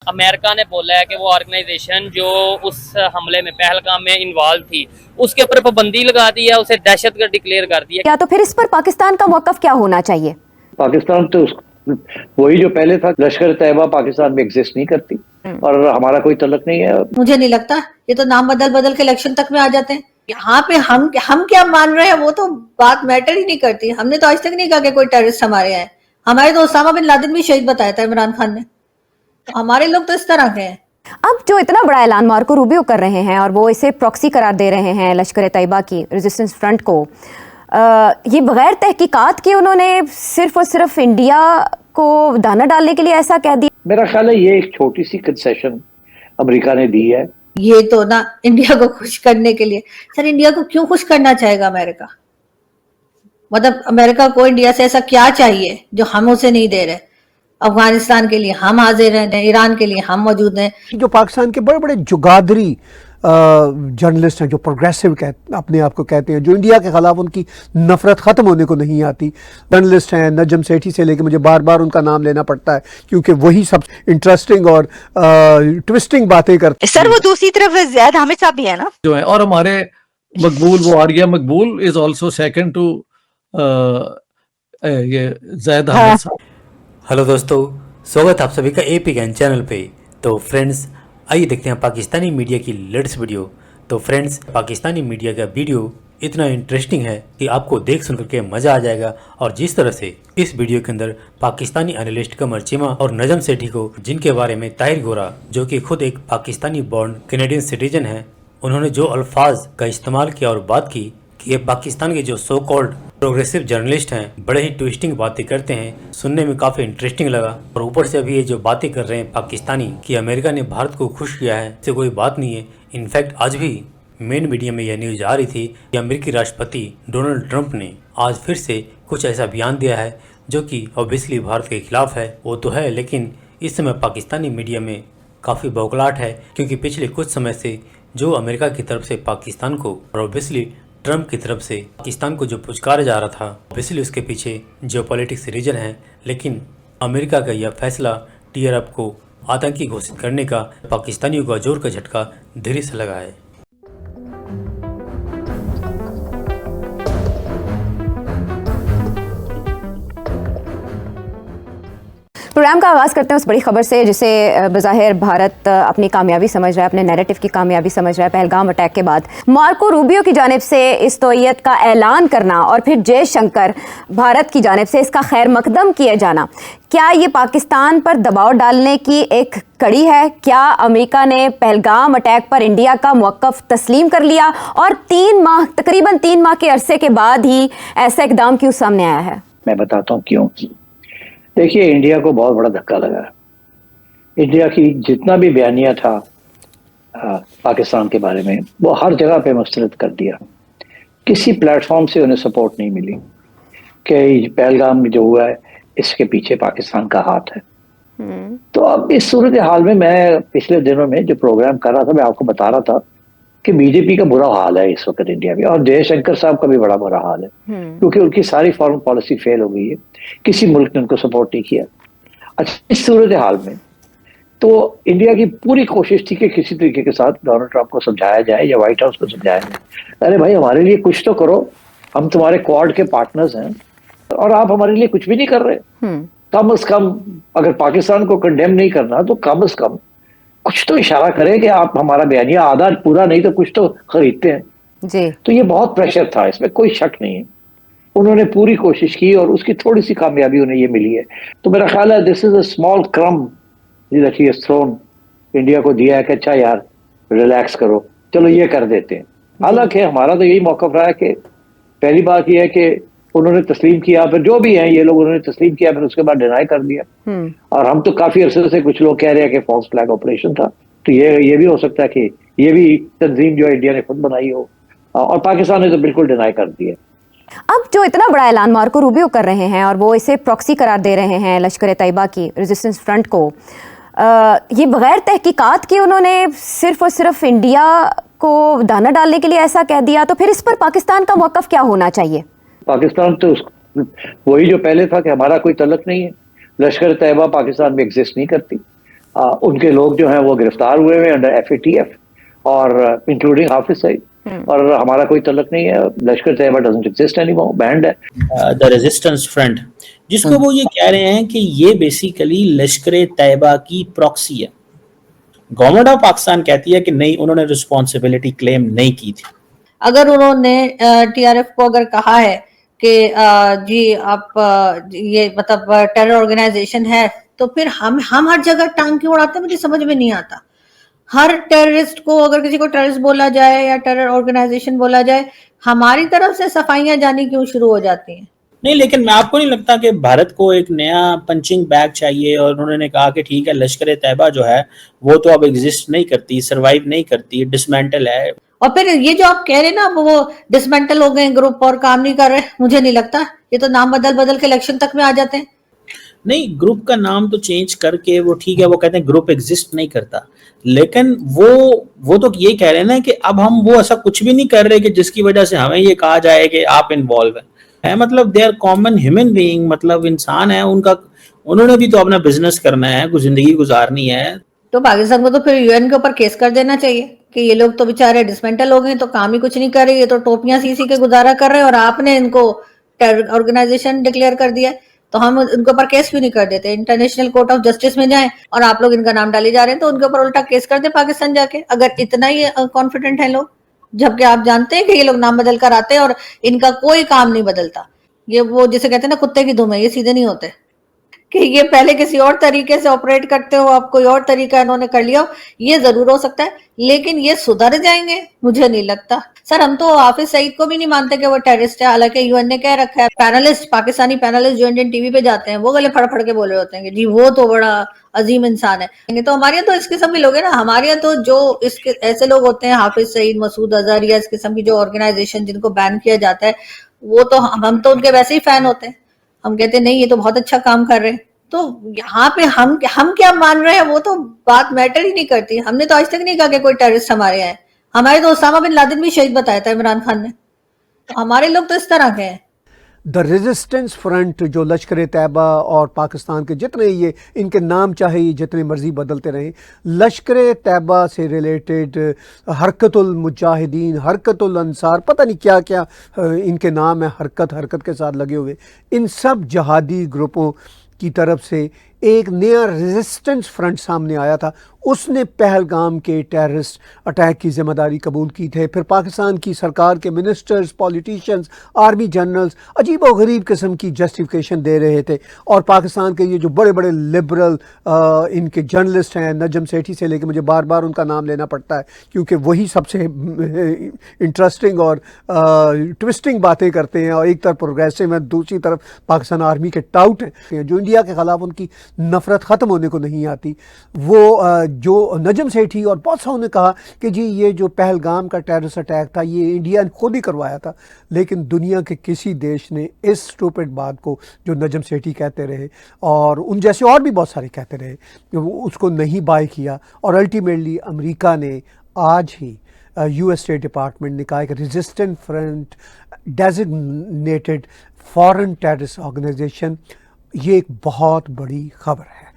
America ने बोला है कि वो ऑर्गेनाइजेशन जो उस हमले में पहलगाम में इन्वॉल्व थी उसके ऊपर पाबंदी लगा दी है, उसे दहशतगर्द डिक्लेयर कर दिया। क्या तो फिर इस पर पाकिस्तान का मौकफ क्या होना चाहिए? पाकिस्तान तो वही जो पहले था, लश्कर तैयबा पाकिस्तान में एग्जिस्ट नहीं करती और हमारा कोई तल्लुक नहीं है। मुझे नहीं लगता, ये तो नाम बदल बदल के इलेक्शन तक में आ जाते हैं। यहाँ पे हम क्या मान रहे हैं वो तो बात मैटर ही नहीं करती। हमने तो आज तक नहीं कहा कि कोई टेररिस्ट हमारे यहाँ है। हमारे तो उसामा बिन लादेन भी शहीद बताया था इमरान खान ने। तो हमारे लोग तो इस तरह के हैं। अब जो इतना बड़ा ऐलान मार्को रूबियो कर रहे हैं और वो इसे प्रॉक्सी करार दे रहे हैं लश्कर तैयबा की रेजिस्टेंस फ्रंट को, ये बगैर तहकीकात के उन्होंने सिर्फ और सिर्फ इंडिया को दाना डालने के लिए ऐसा कह दिया। मेरा ख्याल है ये एक छोटी सी कंसेशन अमेरिका ने दी है। ये तो ना इंडिया को खुश करने के लिए। सर, इंडिया को क्यों खुश करना चाहेगा अमेरिका? मतलब अमेरिका को इंडिया से ऐसा क्या चाहिए जो हम उसे नहीं दे रहे? अफगानिस्तान के लिए हम हाजिर हैं, ईरान के लिए हम मौजूद हैं। जो पाकिस्तान के बड़े बड़े जुगादरी जर्नलिस्ट हैं, जो प्रोग्रेसिव अपने आप को कहते हैं, जो इंडिया के खिलाफ उनकी नफरत ख़त्म होने को नहीं आती, जर्नलिस्ट हैं नजम सेठी से लेके, मुझे बार बार उनका नाम लेना पड़ता है क्योंकि वही सब इंटरेस्टिंग और ट्विस्टिंग बातें करते हैं। सर, वो दूसरी तरफ ज़ैद हामिद साहब भी है ना जो है, और हमारे मकबूल वो आरिया मकबूल इज ऑल्सो सेकंड टू ये ज़ैद हामिद साहब। हेलो दोस्तों, स्वागत है आप सभी का एपी ज्ञान चैनल पे। तो फ्रेंड्स, आइए देखते हैं पाकिस्तानी मीडिया की लेटेस्ट वीडियो। तो फ्रेंड्स, पाकिस्तानी मीडिया का वीडियो इतना इंटरेस्टिंग है कि आपको देख सुन करके मज़ा आ जाएगा। और जिस तरह से इस वीडियो के अंदर पाकिस्तानी एनालिस्ट कमर चीमा और नजम सेठी को, जिनके बारे में ताहिर गोरा जो कि खुद एक पाकिस्तानी बॉर्न कैनेडियन सिटीजन है, उन्होंने जो अल्फाज का इस्तेमाल किया और बात की कि ये पाकिस्तान के जो सो कॉल्ड प्रोग्रेसिव जर्नलिस्ट हैं बड़े ही ट्विस्टिंग बातें करते हैं, सुनने में काफ़ी इंटरेस्टिंग लगा। और ऊपर से अभी ये जो बातें कर रहे हैं पाकिस्तानी कि अमेरिका ने भारत को खुश किया है, इससे कोई बात नहीं है। इनफैक्ट आज भी मेन मीडिया में यह न्यूज़ आ रही थी कि अमेरिकी राष्ट्रपति डोनाल्ड ट्रंप ने आज फिर से कुछ ऐसा बयान दिया है जो कि ऑब्वियसली भारत के खिलाफ है। वो तो है, लेकिन इस समय पाकिस्तानी मीडिया में काफ़ी बौखलाहट है क्योंकि पिछले कुछ समय से जो अमेरिका की तरफ से पाकिस्तान को और ऑब्वियसली ट्रंप की तरफ से पाकिस्तान को जो पुचकारा जा रहा था, ऑब्वियसली उसके पीछे जियोपॉलिटिक्स रीजन है। लेकिन अमेरिका का यह फैसला टीआरएफ को आतंकी घोषित करने का पाकिस्तानियों को जोर का झटका धीरे से लगा है। प्रोग्राम का आगाज़ करते हैं उस बड़ी खबर से जिसे बज़ाहिर भारत अपनी कामयाबी समझ रहा है, अपने नैरेटिव की कामयाबी समझ रहा है। पहलगाम अटैक के बाद मार्को रूबियो की जानिब से इस तौयत का ऐलान करना और फिर जयशंकर भारत की जानिब से इसका खैर मकदम किए जाना, क्या ये पाकिस्तान पर दबाव डालने की एक कड़ी है? क्या अमेरिका ने पहलगाम अटैक पर इंडिया का मौक़िफ़ तस्लीम कर लिया और तकरीबन 3 माह के अरसे के बाद ही ऐसा इक़दाम क्यों सामने आया है? मैं बताता हूँ क्यों। देखिए, इंडिया को बहुत बड़ा धक्का लगा। इंडिया की जितना भी बयानिया था पाकिस्तान के बारे में, वो हर जगह पे मुस्तरद कर दिया। किसी प्लेटफॉर्म से उन्हें सपोर्ट नहीं मिली कि पहलगाम जो हुआ है इसके पीछे पाकिस्तान का हाथ है। तो अब इस सूरत हाल में मैं पिछले दिनों में जो प्रोग्राम कर रहा था, मैं आपको बता रहा था कि बीजेपी का बुरा हाल है इस वक्त इंडिया में, और जयशंकर साहब का भी बड़ा बुरा हाल है क्योंकि उनकी सारी फॉरेन पॉलिसी फेल हो गई है। किसी मुल्क ने उनको सपोर्ट नहीं किया। अच्छा, इस सूरत हाल में तो इंडिया की पूरी कोशिश थी कि किसी तरीके के साथ डोनाल्ड ट्रंप को समझाया जाए या व्हाइट हाउस को समझाया जाए, अरे भाई हमारे लिए कुछ तो करो, हम तुम्हारे क्वाड के पार्टनर्स हैं और आप हमारे लिए कुछ भी नहीं कर रहे। कम से कम अगर पाकिस्तान को कंडेम नहीं करना तो कम से कम कुछ तो इशारा करें कि आप हमारा बयानिया आधा पूरा नहीं तो कुछ तो खरीदते हैं जी। तो ये बहुत प्रेशर था, इसमें कोई शक नहीं है। उन्होंने पूरी कोशिश की और उसकी थोड़ी सी कामयाबी उन्हें ये मिली है। तो मेरा ख्याल है this is a small crumb that he has thrown, India को दिया है कि अच्छा यार रिलैक्स करो, चलो ये कर देते हैं। हालांकि हमारा तो यही मौक़िफ़ रहा है कि पहली बात यह है कि उन्होंने तस्लीम किया, फिर जो भी हैं ये लोग उन्होंने तस्लीम किया, फिर उसके बाद डिनाई कर दिया। और हम तो काफी अरसे से कुछ लोग कह रहे हैं कि फॉल्स फ्लैग ऑपरेशन था। तो ये भी हो सकता है कि ये भी तंजीम जो इंडिया ने खुद बनाई हो, और पाकिस्तान ने तो बिल्कुल डिनाई कर दिया। अब जो इतना बड़ा ऐलान मार्को रूबियो कर रहे हैं और वो इसे प्रॉक्सी करार दे रहे हैं लश्कर तैयबा की रेजिस्टेंस फ्रंट को, ये बगैर तहकीकात के उन्होंने सिर्फ और सिर्फ इंडिया को दाना डालने के लिए ऐसा कह दिया, तो फिर इस पर पाकिस्तान का मौक़िफ़ क्या होना चाहिए? पाकिस्तान तो वही जो पहले था कि हमारा कोई तल्लुक नहीं है, लश्कर तैयबा पाकिस्तान में एग्जिस्ट नहीं करती उनके लोग जो हैं वो गिरफ्तार हुए हैं अंडर FATF और इंक्लूडिंग हाफिज सईद, और हमारा कोई तल्लुक नहीं है। Lashkar Taiba doesn't exist anymore, banned है। द रेजिस्टेंस फ्रंट, जिसको वो ये कह रहे हैं कि ये बेसिकली लश्कर तैयबा की प्रॉक्सी है। गवर्नमेंट ऑफ पाकिस्तान कहती है कि नहीं, उन्होंने रिस्पॉन्सिबिलिटी क्लेम नहीं की थी। अगर उन्होंने TRF को अगर कहा है कि जी आप ये मतलब टेरर ऑर्गेनाइजेशन है, तो फिर हम हर जगह टांग क्यों उड़ाते हैं, मुझे समझ में नहीं आता। हर टेररिस्ट को अगर किसी को टेररिस्ट बोला जाए या टेरर ऑर्गेनाइजेशन बोला जाए, हमारी तरफ से सफाइयां जानी क्यों शुरू हो जाती हैं? नहीं, लेकिन मैं आपको नहीं लगता कि भारत को एक नया पंचिंग बैग चाहिए, और उन्होंने कहा कि ठीक है, लश्कर तैयबा जो है वो तो अब एग्जिस्ट नहीं करती, सरवाइव नहीं करती, डिसमेंटल है। और फिर ये जो आप कह रहे हैं ना, वो डिसमेंटल हो गए ग्रुप और काम नहीं कर रहे, मुझे नहीं लगता। ये तो नाम बदल के इलेक्शन तक में आ जाते हैं। नहीं, ग्रुप का नाम तो चेंज करके वो ठीक है, वो कहते हैं ग्रुप एग्जिस्ट नहीं करता, लेकिन वो तो ये कह रहे हैं ना कि अब हम वो ऐसा कुछ भी नहीं कर रहे कि जिसकी वजह से हमें ये कहा जाए कि आप इन्वॉल्व है। मतलब they are common human being, मतलब इंसान है, उन्होंने भी तो अपना बिजनेस करना है, कुछ जिंदगी गुजारनी है। तो पाकिस्तान को तो फिर UN के ऊपर केस कर देना चाहिए कि ये लोग तो बेचारे डिसमेंटल हो गए, तो काम ही कुछ नहीं कर रहे, ये तो टोपियां सी के गुजारा कर रहे हैं, और आपने इनको टेरर ऑर्गेनाइजेशन डिक्लेयर कर दिया। तो हम उनके ऊपर केस क्यों नहीं कर देते, इंटरनेशनल कोर्ट ऑफ जस्टिस में जाएं, और आप लोग इनका नाम डाले जा रहे हैं तो उनके ऊपर उल्टा केस कर दे पाकिस्तान जाके, अगर इतना ही कॉन्फिडेंट है लोग। जबकि आप जानते हैं कि ये लोग नाम बदल कर आते हैं और इनका कोई काम नहीं बदलता। ये वो जिसे कहते हैं ना कुत्ते की दुम है, ये सीधे नहीं होते कि ये पहले किसी और तरीके से ऑपरेट करते हो, आप कोई और तरीका इन्होंने कर लिया हो, ये जरूर हो सकता है, लेकिन ये सुधर जाएंगे, मुझे नहीं लगता। सर, हम तो हाफिज सईद को भी नहीं मानते कि वो टेररिस्ट है, हालांकि UN ने कह रखा है। पैनलिस्ट, पाकिस्तानी पैनलिस्ट जो इंडियन TV पे जाते हैं, वो गले फड़ के बोल रहे होते हैं कि जी वो तो बड़ा अजीम इंसान है। तो हमारे यहाँ तो इस किस्म के लोग हैं ना, हमारे यहाँ तो जो इसके ऐसे लोग होते हैं, हाफिज सईद, मसूद अजहर या इस किस्म की जो ऑर्गेनाइजेशन जिनको बैन किया जाता है, वो तो हम तो उनके वैसे ही फैन होते हैं। हम कहते हैं नहीं, ये तो बहुत अच्छा काम कर रहे हैं। तो यहाँ पे हम क्या मान रहे हैं, वो तो बात मैटर ही नहीं करती। हमने तो आज तक नहीं कहा कि कोई टेररिस्ट हमारे यहाँ है। हमारे तो उसामा बिन लादेन भी शहीद बताया था इमरान खान ने। तो हमारे लोग तो इस तरह के हैं। द रेजिस्टेंस फ्रंट जो लश्कर तैयबा और पाकिस्तान के जितने ये इनके नाम चाहे जितने मर्जी बदलते रहें, लश्कर तैयबा से रिलेटेड हरकतुल मुजाहिदीन, हरकतुल अंसार, पता नहीं क्या क्या इनके नाम है, हरकत के साथ लगे हुए, इन सब जहादी ग्रुपों की तरफ से एक नया रेजिस्टेंस फ्रंट सामने आया था। उसने पहलगाम के टेररिस्ट अटैक की जिम्मेदारी कबूल की थे। फिर पाकिस्तान की सरकार के मिनिस्टर्स, पॉलिटिशियंस, आर्मी जनरल्स अजीब व गरीब किस्म की जस्टिफिकेशन दे रहे थे, और पाकिस्तान के ये जो बड़े बड़े लिबरल इनके जर्नलिस्ट हैं, नजम सेठी से लेके, मुझे बार बार उनका नाम लेना पड़ता है क्योंकि वही सबसे इंटरेस्टिंग और ट्विस्टिंग बातें करते हैं, और एक तरफ प्रोग्रेसिव है, दूसरी तरफ पाकिस्तान आर्मी के टाउट हैं जो इंडिया के ख़िलाफ़ उनकी नफ़रत ख़त्म होने को नहीं आती। वो जो नजम सेठी और बहुत सारों ने कहा कि जी ये जो पहलगाम का टेररिस्ट अटैक था ये इंडिया ने खुद ही करवाया था, लेकिन दुनिया के किसी देश ने इस स्टूपिड बात को जो नजम सेठी कहते रहे और उन जैसे और भी बहुत सारे कहते रहे, उसको नहीं बाय किया। और अल्टीमेटली अमेरिका ने आज ही US स्टेट डिपार्टमेंट ने कहा कि resistant front designated foreign terrorist organization, ये एक बहुत बड़ी खबर है।